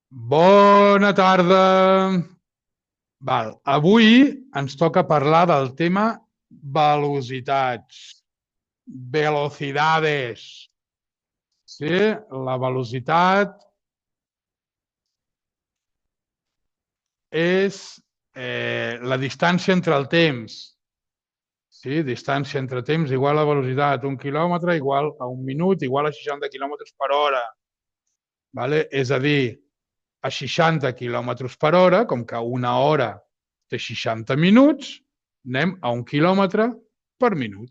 Bona tarda. Avui ens toca parlar del tema velocitats, velocidades. Sí, la velocitat és la distància entre el temps. Sí, distància entre temps igual a velocitat. Un quilòmetre igual a un minut igual a 60 quilòmetres per hora. Vale? És a dir, a 60 quilòmetres per hora, com que una hora té 60 minuts, anem a un quilòmetre per minut.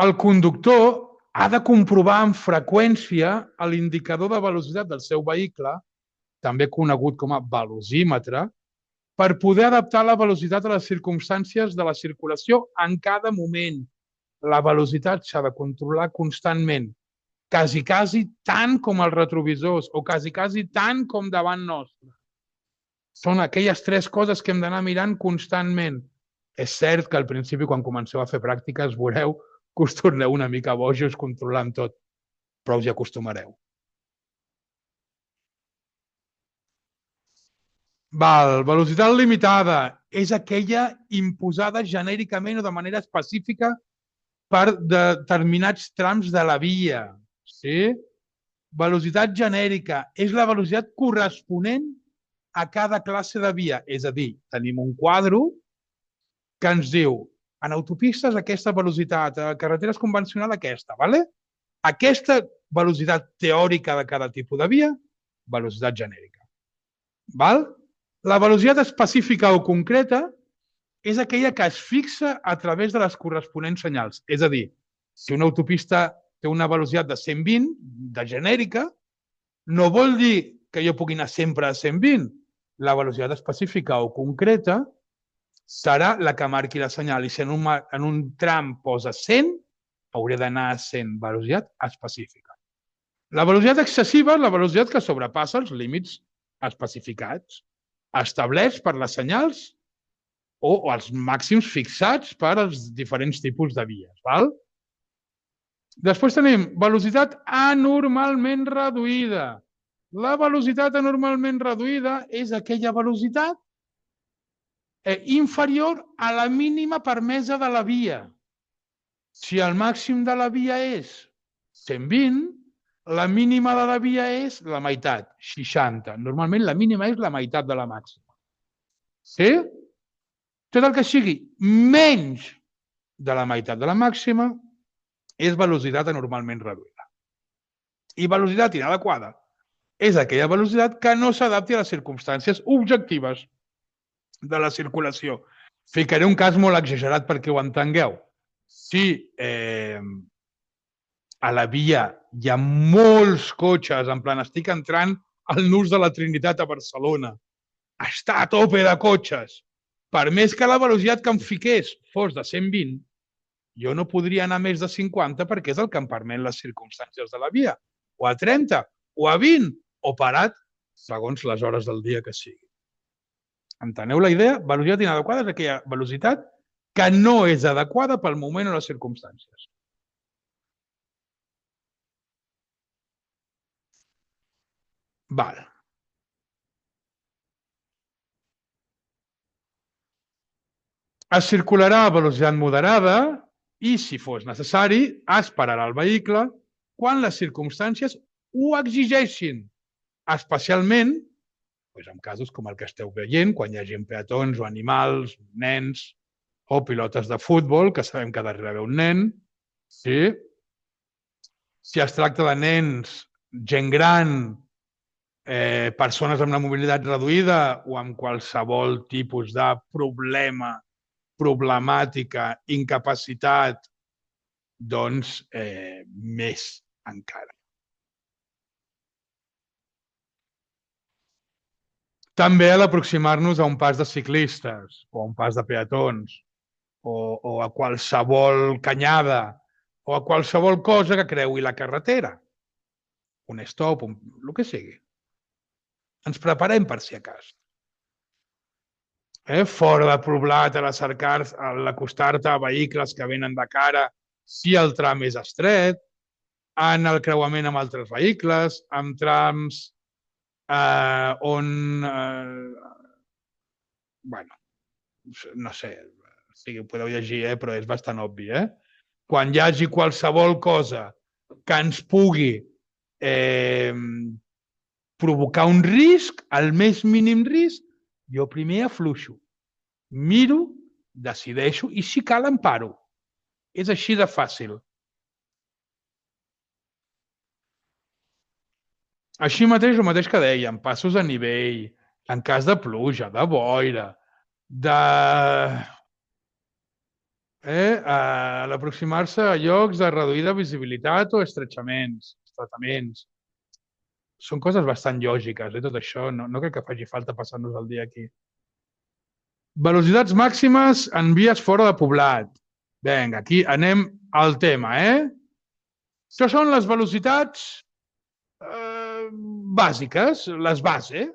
El conductor ha de comprovar amb freqüència l'indicador de velocitat del seu vehicle, també conegut com a velocímetre, per poder adaptar la velocitat a les circumstàncies de la circulació en cada moment. La velocitat s'ha de controlar constantment, quasi tant com els retrovisors o quasi tant com davant nostre. Són aquelles tres coses que hem d'anar mirant constantment. És cert que al principi, quan comenceu a fer pràctiques, veureu que us torneu una mica bojos controlant tot, però us hi acostumareu. Velocitat limitada és aquella imposada genèricament o de manera específica per determinats trams de la via. Sí? Velocitat genèrica és la velocitat corresponent a cada classe de via. És a dir, tenim un quadre que ens diu en autopistes aquesta velocitat, a carreteres convencionals aquesta, ¿vale? Aquesta velocitat teòrica de cada tipus de via, velocitat genèrica. Val? La velocitat específica o concreta és aquella que es fixa a través de les corresponents senyals. És a dir, si una autopista té una velocitat de 120, de genèrica, no vol dir que jo pugui anar sempre a 120. La velocitat específica o concreta serà la que marqui la senyal. I si en un tram posa 100, hauré d'anar a 100, velocitat específica. La velocitat excessiva és la velocitat que sobrepassa els límits especificats, establerts per les senyals o els màxims fixats per als diferents tipus de vies. Val? Després tenim velocitat anormalment reduïda. La velocitat anormalment reduïda és aquella velocitat inferior a la mínima permesa de la via. Si el màxim de la via és 120, la mínima de la via és la meitat, 60. Normalment la mínima és la meitat de la màxima. Sí? Tot el que sigui menys de la meitat de la màxima és velocitat anormalment reduïda. I velocitat inadequada és aquella velocitat que no s'adapti a les circumstàncies objectives de la circulació. Ficaré un cas molt exagerat perquè ho entengueu. Si a la via hi ha molts cotxes, en plan, estic entrant al nus de la Trinitat a Barcelona, està a tope de cotxes, per més que la velocitat que em fiqués fos de 120, jo no podria anar més de 50 perquè és el que em permet les circumstàncies de la via, o a 30, o a 20, o parat, segons les hores del dia que sigui. Enteneu la idea? Velocitat inadequada és aquella velocitat que no és adequada pel moment o les circumstàncies. Val. Es circularà a velocitat moderada i, si fos necessari, es pararà el vehicle quan les circumstàncies ho exigeixin, especialment en casos com el que esteu veient, quan hi hagi peatons o animals, nens o pilotes de futbol, que sabem que darrere ve un nen. Sí? Si es tracta de nens, gent gran, persones amb la mobilitat reduïda o amb qualsevol tipus de problema, problemàtica, incapacitat, doncs més encara. També a l'aproximar-nos a un pas de ciclistes o a un pas de peatons o a qualsevol canyada o a qualsevol cosa que creui la carretera. Un stop, el que sigui. Ens preparem per si a cas. Fora de poblat, a l'acostar-te a vehicles que venen de cara, si el tram és estret, en el creuament amb altres vehicles, amb trams on, bueno, no sé, si ho podeu llegir, però és bastant obvi, quan hi hagi qualsevol cosa que ens pugui provocar un risc, el més mínim risc, jo primer afluixo, miro, decideixo i si cal em paro. És així de fàcil. Així mateix, el mateix que dèiem, passos a nivell, en cas de pluja, de boira, de l'aproximar-se a llocs de reduïda visibilitat o estretaments. Són coses bastant lògiques, tot això. No crec que faci falta passar-nos el dia aquí. Velocitats màximes en vies fora de poblat. Vinga, aquí anem al tema, Això són les velocitats bàsiques, les bases.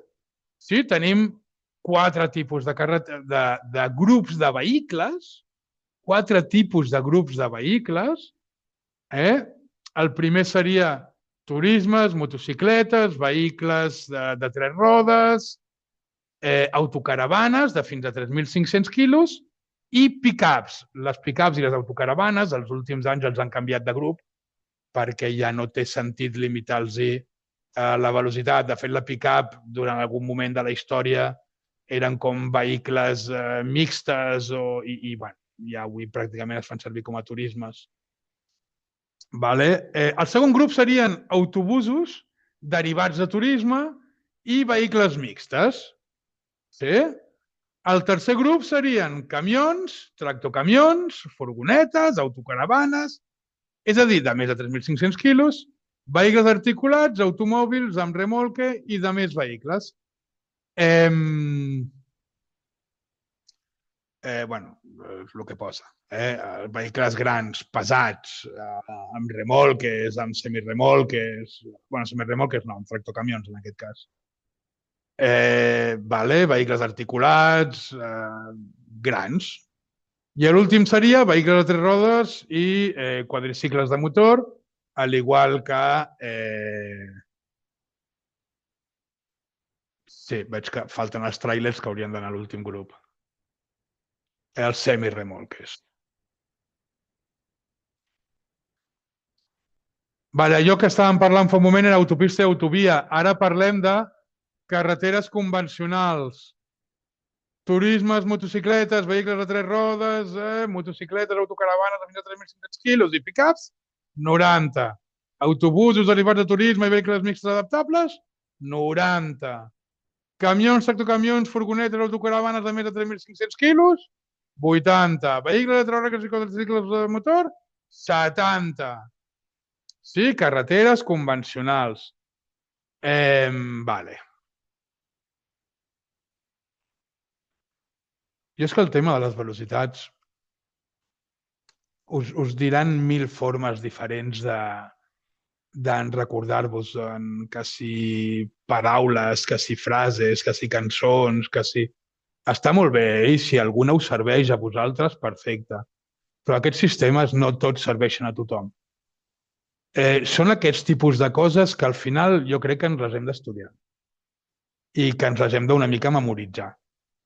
Sí, tenim 4 tipus de grups de vehicles, 4 tipus de grups de vehicles. El primer seria turismes, motocicletes, vehicles de 3 rodes, autocaravanes de fins a 3.500 quilos i pick-ups. Les pick-ups i les autocaravanes els últims anys els han canviat de grup perquè ja no té sentit limitar-los la velocitat. De fet, la pick-up durant algun moment de la història eren com vehicles mixtes i bueno, ja avui pràcticament es fan servir com a turismes. Vale. El segon grup serien autobusos derivats de turisme i vehicles mixtes. Sí? El tercer grup serien camions, tractocamions, furgonetes, autocaravanes, és a dir, de més de 3.500 quilos, vehicles articulats, automòbils amb remolque i de més vehicles. Bueno, és el que posa. Vehicles grans, pesats, amb remolques, amb semiremolques, bueno, semiremolques no, amb tractocamions en aquest cas. Vehicles articulats, grans. I l'últim seria vehicles de 3 rodes i quadricicles de motor, al igual que... Sí, veig que falten els trailers que haurien d'anar a l'últim grup. Els semiremolques. Allò que estàvem parlant fa un moment era autopista i autovia. Ara parlem de carreteres convencionals. Turismes, motocicletes, vehicles de 3 rodes, motocicletes, autocaravanes de fins a 3.500 quilos i pick-ups, 90. Autobusos derivats de turisme i vehicles mixtos adaptables, 90. Camions, tractocamions, furgonetes, autocaravanes de més de 3.500 quilos, 80. Vehicles de 3 rodes i quadricicles de motor, 70. Sí, carreteres convencionals. Vale. Jo és que el tema de les velocitats us diran 1.000 formes diferents de recordar-vos en quasi paraules, quasi frases, quasi cançons, quasi... Està molt bé, i si alguna us serveix a vosaltres, perfecte. Però aquests sistemes no tots serveixen a tothom. Són aquests tipus de coses que al final jo crec que ens les hem d'estudiar i que ens les hem d'una mica memoritzar,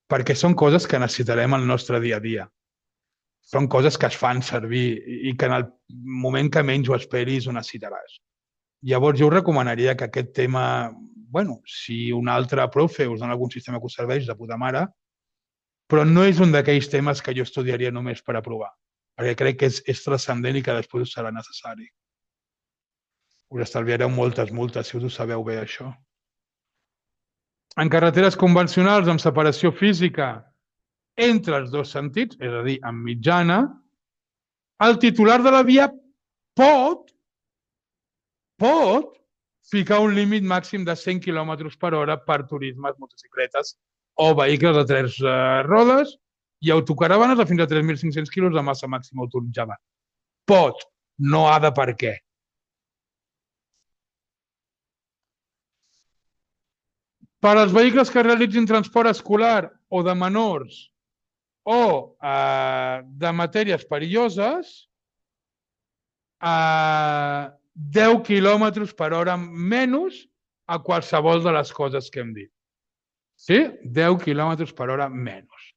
perquè són coses que necessitarem al nostre dia a dia. Són coses que es fan servir i que en el moment que menys ho esperis ho necessitaràs. Llavors jo us recomanaria que aquest tema, bueno, si un altre profe us dona algun sistema que us serveix, de puta mare, però no és un d'aquells temes que jo estudiaria només per aprovar, perquè crec que és transcendent i que després us serà necessari. Us estalviareu moltes multes si us ho sabeu bé, això. En carreteres convencionals amb separació física entre els dos sentits, és a dir, en mitjana, el titular de la via pot ficar un límit màxim de 100 km per hora per turismes, motocicletes o vehicles de 3 rodes i autocaravanes de fins a 3.500 quilos de massa màxima autoritzada. Pot, no ha de per què. Per als vehicles que realitzin transport escolar o de menors o de matèries perilloses, 10 km per hora menys a qualsevol de les coses que hem dit. Sí? 10 km per hora menys.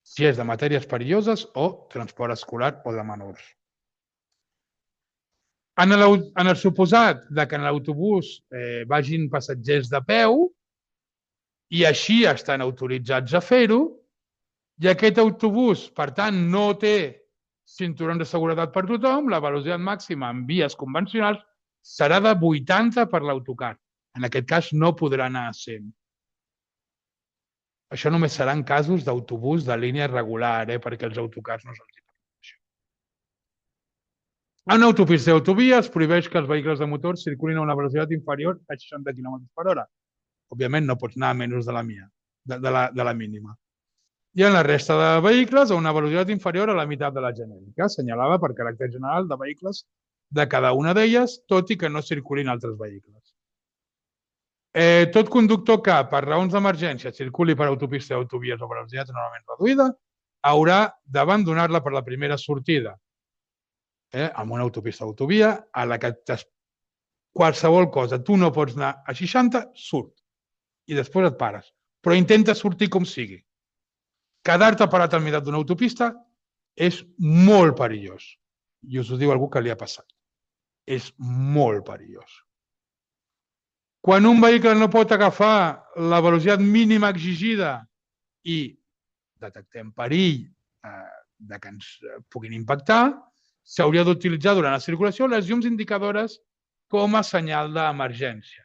Si és de matèries perilloses o transport escolar o de menors. En el suposat que en l'autobús vagin passatgers de peu i així estan autoritzats a fer-ho, i aquest autobús, per tant, no té cinturons de seguretat per tothom, la velocitat màxima en vies convencionals serà de 80 per l'autocar. En aquest cas no podrà anar a 100. Això només serà en casos d'autobús de línia regular, perquè els autocars no se'ls permet això. En una autopista i autovia es prohibeix que els vehicles de motor circulin a una velocitat inferior a 60 km per hora. Òbviament no pots anar a menys de la mínima. I en la resta de vehicles a una velocitat inferior a la meitat de la genèrica, assenyalada per caràcter general de vehicles de cada una d'elles, tot i que no circulin altres vehicles. Tot conductor que, per raons d'emergència, circuli per autopista i autovies a velocitat normalment reduïda, haurà d'abandonar-la per la primera sortida. En una autopista o autovia, a la que qualsevol cosa, tu no pots anar a 60, surt. I després et pares. Però intenta sortir com sigui. Quedar-te parat al meitat d'una autopista és molt perillós. I us ho diu algú que li ha passat. És molt perillós. Quan un vehicle no pot agafar la velocitat mínima exigida i detectem perill de que ens puguin impactar, s'hauria d'utilitzar durant la circulació les llums indicadores com a senyal d'emergència.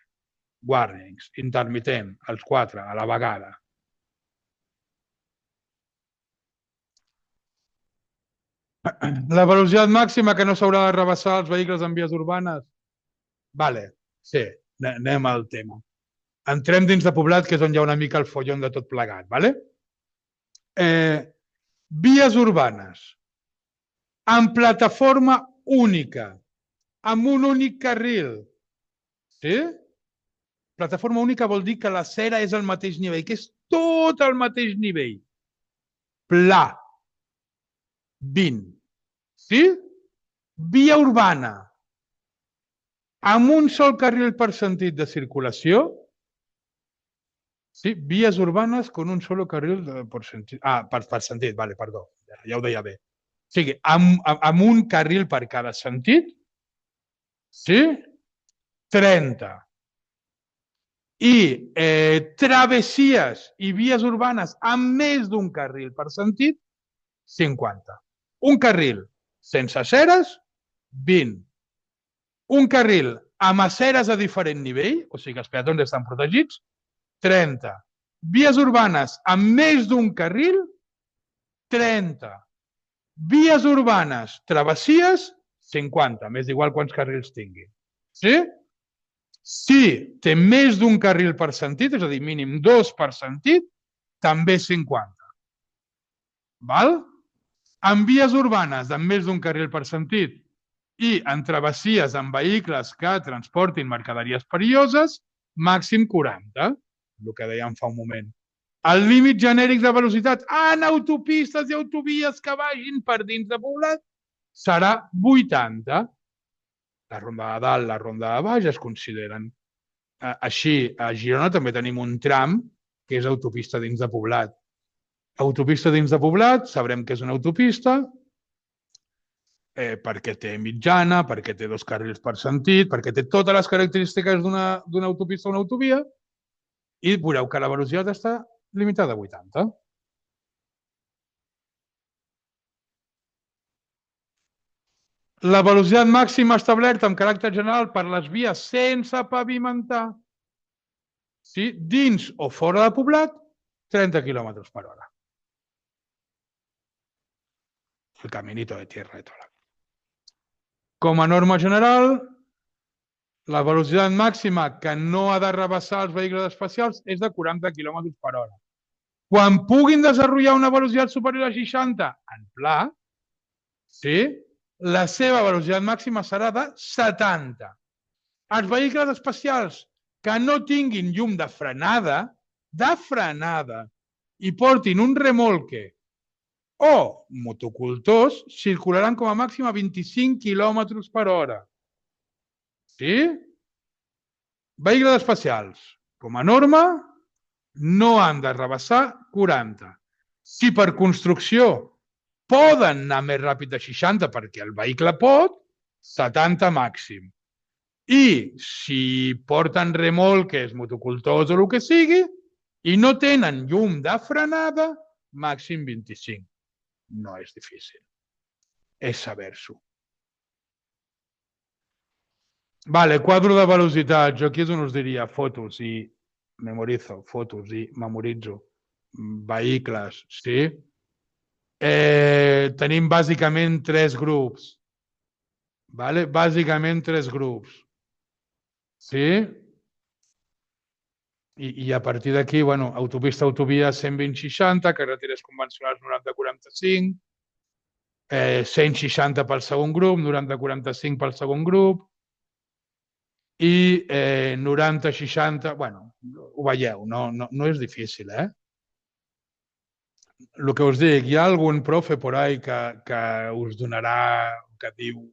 Warnings, intermitent, els 4, a la vegada. La velocitat màxima que no s'haurà de rebassar els vehicles en vies urbanes? Vale, sí, anem al tema. Entrem dins de poblat, que és on hi ha una mica el follon de tot plegat, vale? Vies urbanes amb plataforma única, amb un únic carril. Sí? Plataforma única vol dir que la cera és al mateix nivell, que és tot al mateix nivell. Pla. 20. Sí? Via urbana. Amb un sol carril per sentit de circulació. Sí, vies urbanes con un solo carril per sentit. Per sentit, vale, perdó. Ja ho deia bé. O sigui, amb un carril per cada sentit. Sí? 30. I travessies i vies urbanes amb més d'un carril per sentit, 50. Un carril sense aceres, 20. Un carril amb aceres a diferent nivell, o sigui que els peatons estan protegits, 30. Vies urbanes amb més d'un carril, 30. Vies urbanes, travessies, 50. M'és igual quants carrils tingui. Sí? Si té més d'un carril per sentit, és a dir, mínim 2 per sentit, també 50. Val? En vies urbanes amb més d'un carril per sentit i en travessies amb vehicles que transportin mercaderies perilloses, màxim 40, el que dèiem fa un moment. El límit genèric de velocitat en autopistes i autovies que vagin per dins de poblat serà 80. La ronda de dalt, la ronda de baix es consideren. Així, a Girona també tenim un tram que és autopista dins de poblat. Autopista dins de poblat, sabrem que és una autopista perquè té mitjana, perquè té 2 carrils per sentit, perquè té totes les característiques d'una autopista o una autovia, i veureu que la velocitat està limitada a 80. La velocitat màxima establerta amb caràcter general per les vies sense pavimentar, sí, dins o fora de poblat, 30 km per hora. El caminito de tierra de Tola. Com a norma general, la velocitat màxima que no ha de rebassar els vehicles especials és de 40 km per hora. Quan puguin desenvolupar una velocitat superior a 60 en pla, sí, la seva velocitat màxima serà de 70. Els vehicles especials que no tinguin llum de frenada, i portin un remolque o motocultors circularan com a màxim a 25 km per hora. Sí? Vehicles especials, com a norma, no han de rebassar 40. Si per construcció poden anar més ràpid de 60 perquè el vehicle pot, 70 màxim. I si porten remolques, motocultors o el que sigui, i no tenen llum de frenada, màxim 25. No és difícil. És saber-s'ho. Vale, quadro de velocitat. Jo aquí és on us diria fotos i memorizo, fotos i memoritzo. Vehicles, sí? Tenim bàsicament 3 grups. Vale? Bàsicament 3 grups. Sí? I a partir d'aquí, bueno, autopista, autovia 120-60, carreteres convencionals 90-45, 160 pel segon grup, 90-45 pel segon grup, i 90-60, bueno, ho veieu, no és difícil, eh? El que us dic, hi ha algun profe por ahí que us donarà, que diu,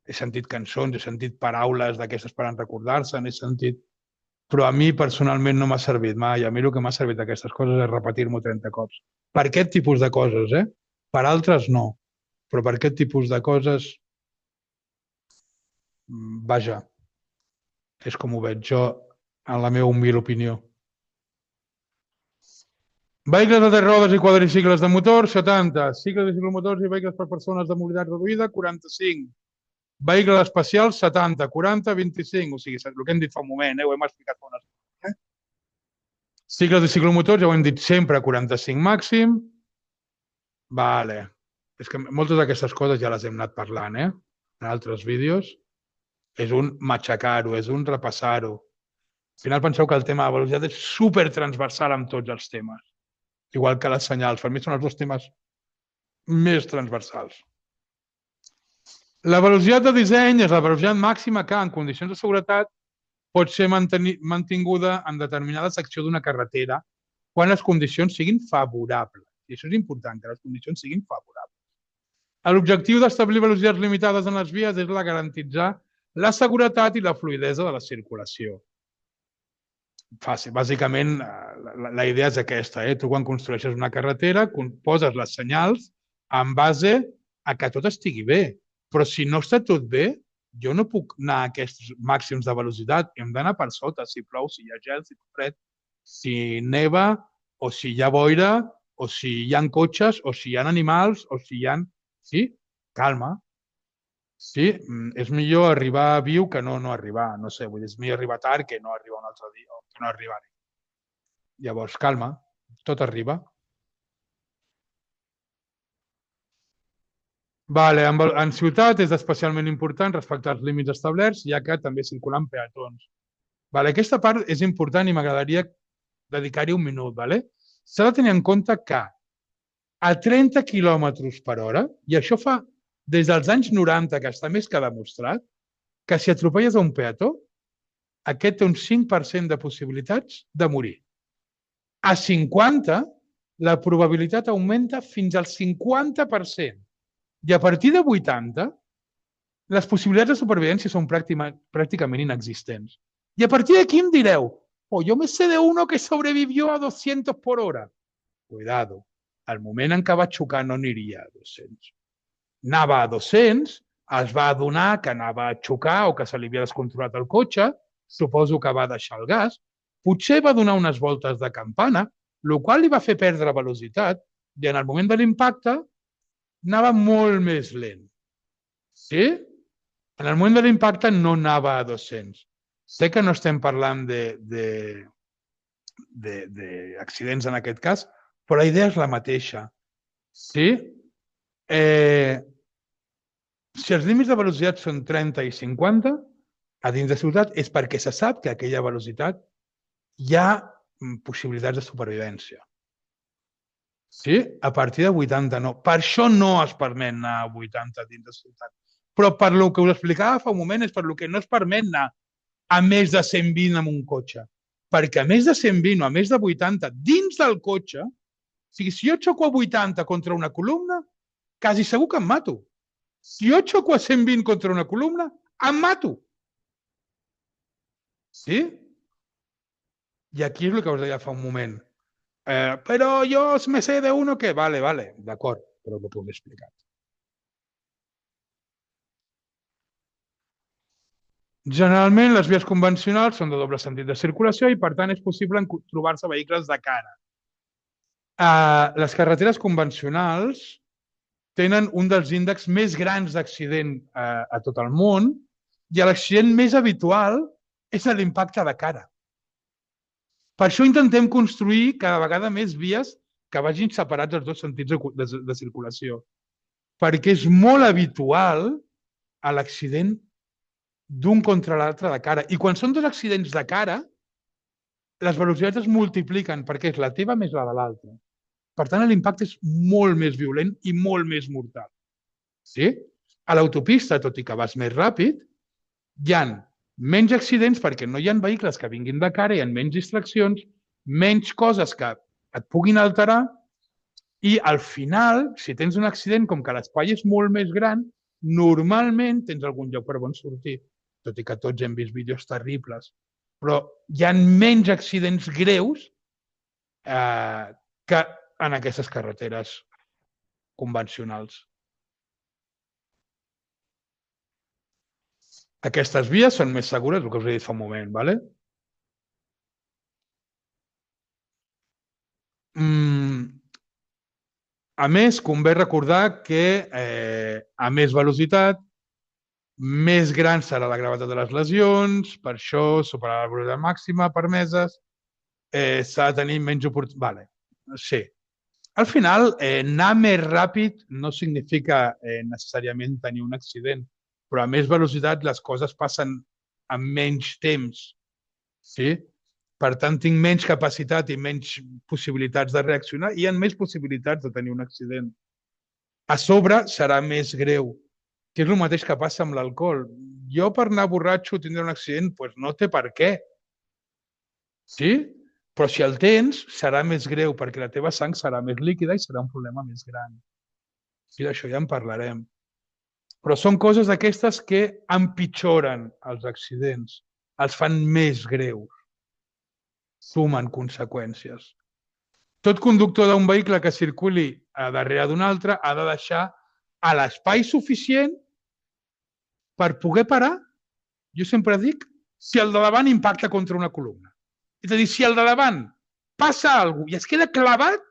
he sentit cançons, he sentit paraules d'aquestes per recordar-se'n, he sentit... Però a mi personalment no m'ha servit mai. A mi el que m'ha servit d'aquestes coses és repetir-m'ho 30 cops. Per aquest tipus de coses, eh? Per altres no. Però per aquest tipus de coses, vaja, és com ho veig jo en la meva humil opinió. Vehicles de 3 rodes i quadricicles de motor, 70. Cicles de ciclomotors i vehicles per persones de mobilitat reduïda, 45. Vehicles especials, 70, 40, 25. O sigui, el que hem dit fa un moment, ho hem explicat fa una estona. Cicles de ciclomotors, ja ho hem dit sempre, 45 màxim. Vale. És que moltes d'aquestes coses ja les hem anat parlant, en altres vídeos. És un matxacar-ho, és un repassar-ho. Al final penseu que el tema de velocitat és supertransversal amb tots els temes. Igual que les senyals. Per mi són els 2 temes més transversals. La velocitat de disseny és la velocitat màxima que, en condicions de seguretat, pot ser mantinguda en determinada secció d'una carretera quan les condicions siguin favorables. I això és important, que les condicions siguin favorables. L'objectiu d'establir velocitats limitades en les vies és garantitzar la seguretat i la fluïdesa de la circulació. Fàcil. Bàsicament, la idea és aquesta. Tu, quan construeixes una carretera, poses les senyals en base a que tot estigui bé. Però si no està tot bé, jo no puc anar a aquests màxims de velocitat. Hem d'anar per sota, si plou, si hi ha gel, si fa fred, si neva, o si hi ha boira, o si hi ha cotxes, o si hi ha animals, o si hi ha... Sí, calma. Sí, és millor arribar viu que no arribar. No sé, vull dir, és millor arribar tard que no arribar un altre dia, o que no arribar-hi. Llavors, calma, tot arriba. Vale, en ciutat és especialment important respectar els límits establerts, ja que també circulen peatons. Vale, aquesta part és important i m'agradaria dedicar-hi un minut. Vale? S'ha de tenir en compte que a 30 km per hora, i això fa des dels anys 90, que està més que demostrat, que si atropelles a un peató, aquest té un 5% de possibilitats de morir. A 50, la probabilitat augmenta fins al 50%. I a partir de 80, les possibilitats de supervivència són pràcticament inexistents. I a partir d'aquí em direu, yo me sé de uno que sobrevivió a 200 por hora. Cuidado, al moment en què va xocar no aniria a 200. Anava a 200, es va adonar que anava a xocar o que se li havia descontrolat el cotxe, suposo que va deixar el gas, potser va donar unes voltes de campana, el qual li va fer perdre velocitat, i en el moment de l'impacte anava molt més lent. Sí? En el moment de l'impacte no anava a 200. Sé que no estem parlant d'accidents en aquest cas, però la idea és la mateixa. Sí? Si els límits de velocitat són 30 i 50, a dins de ciutat és perquè se sap que a aquella velocitat hi ha possibilitats de supervivència. Sí? A partir de 80 no. Per això no es permet anar a 80 dins de ciutat. Però per el que us explicava fa un moment és per el que no es permet anar a més de 120 amb un cotxe. Perquè a més de 120 o a més de 80 dins del cotxe sigui, si jo xoco a 80 contra una columna, quasi segur que em mato. Si jo xoco a 120 contra una columna, em mato. Sí? I aquí és el que us deia fa un moment. Però jo me sé de uno que... Vale, d'acord, però que t'ho he explicat. Generalment, les vies convencionals són de doble sentit de circulació i, per tant, és possible trobar-se vehicles de cara. Les carreteres convencionals tenen un dels índexs més grans d'accident a tot el món i l'accident més habitual és l'impacte de cara. Per això intentem construir cada vegada més vies que vagin separats els dos sentits de circulació, perquè és molt habitual l'accident d'un contra l'altre de cara. I quan són dos accidents de cara, les velocitats es multipliquen perquè és la teva més la de l'altra. Per tant, l'impacte és molt més violent i molt més mortal. Sí? A l'autopista, tot i que vas més ràpid, hi ha menys accidents perquè no hi ha vehicles que vinguin de cara, hi ha menys distraccions, menys coses que et puguin alterar i al final, si tens un accident com que l'espai és molt més gran, normalment tens algun lloc per on sortir, tot i que tots hem vist vídeos terribles, però hi ha menys accidents greus que en aquestes carreteres convencionals. Aquestes vies són més segures, el que us he dit fa un moment, ¿vale? A més, convé recordar que a més velocitat, més gran serà la gravetat de les lesions, per això superar la velocitat màxima permeses, s'ha de tenir menys oportunitat. Vale. Sí. Al final, anar més ràpid no significa necessàriament tenir un accident, però a més velocitat les coses passen en menys temps. Sí? Per tant, tinc menys capacitat i menys possibilitats de reaccionar i hi ha més possibilitats de tenir un accident. A sobre serà més greu, que és el mateix que passa amb l'alcohol. Jo per anar borratxo tindré un accident? Doncs no té per què. Sí? Però si el tens, serà més greu perquè la teva sang serà més líquida i serà un problema més gran. Sí, d'això ja en parlarem. Però són coses d'aquestes que empitjoren els accidents, els fan més greus, sumen conseqüències. Tot conductor d'un vehicle que circuli darrere d'un altre ha de deixar a l'espai suficient per poder parar, jo sempre dic, si el de davant impacta contra una columna. És a dir, si el de davant passa alguna cosa i es queda clavat,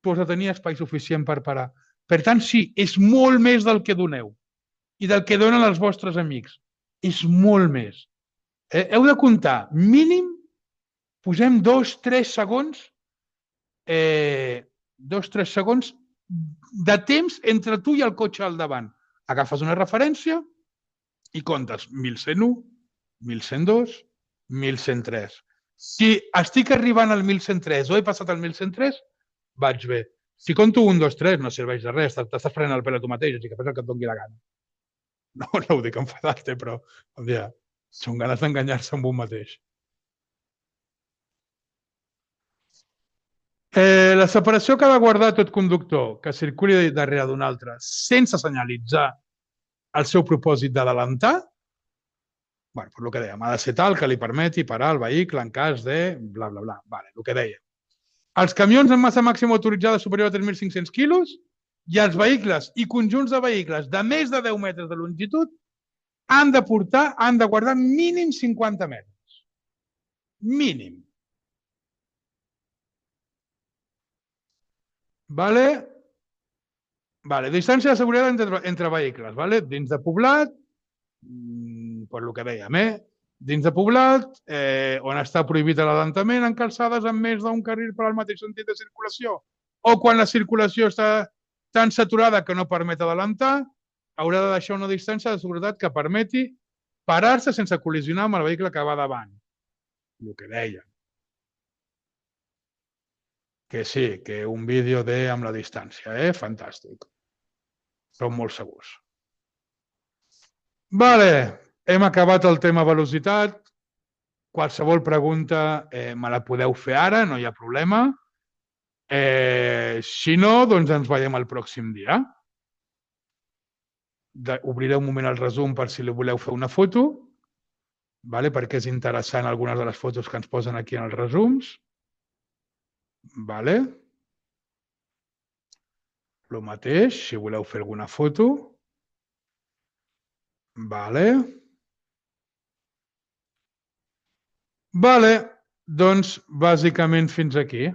doncs ha de tenir espai suficient per parar. Per tant, sí, és molt més del que doneu i del que donen els vostres amics. És molt més. Heu de comptar, mínim, posem 2-3 segons 2-3 segons de temps entre tu i el cotxe al davant. Agafes una referència i comptes 1101, 1102, 1103. Si estic arribant al 1103 o he passat al 1103, vaig bé. Si compto 1, 2, 3, no serveix de res, t'estàs prenent el pèl a tu mateix, així que fes el que et doni la gana. No ho dic enfadar-te, però són ganes d'enganyar-se amb un mateix. La separació que ha de guardar tot conductor que circuli darrere d'un altre sense senyalitzar el seu propòsit d'adelantar, per el que dèiem, ha de ser tal que li permeti parar el vehicle en cas de bla, bla, bla. Vale, el que dèiem. Els camions amb massa màxima autoritzada superior a 3.500 quilos i els vehicles i conjunts de vehicles de més de 10 metres de longitud han de guardar mínim 50 metres. Mínim. Vale? Vale, distància de seguretat entre vehicles, vale? Dins de poblat, per el que dèiem, dins de poblat, on està prohibit l'adelantament en calçades amb més d'un carril per al mateix sentit de circulació, o quan la circulació està tan saturada que no permet adelantar, haurà de deixar una distància de seguretat que permeti parar-se sense col·lisionar amb el vehicle que va davant. El que dèiem. Que sí, que un vídeo amb la distància, fantàstic. Som molt segurs. Vale, hem acabat el tema velocitat. Qualsevol pregunta me la podeu fer ara, no hi ha problema. Si no, doncs ens veiem el pròxim dia. Obriré un moment el resum per si li voleu fer una foto, vale? Perquè és interessant algunes de les fotos que ens posen aquí en els resums. Vale? El mateix, si voleu fer alguna foto. Vale? Vale, doncs bàsicament fins aquí.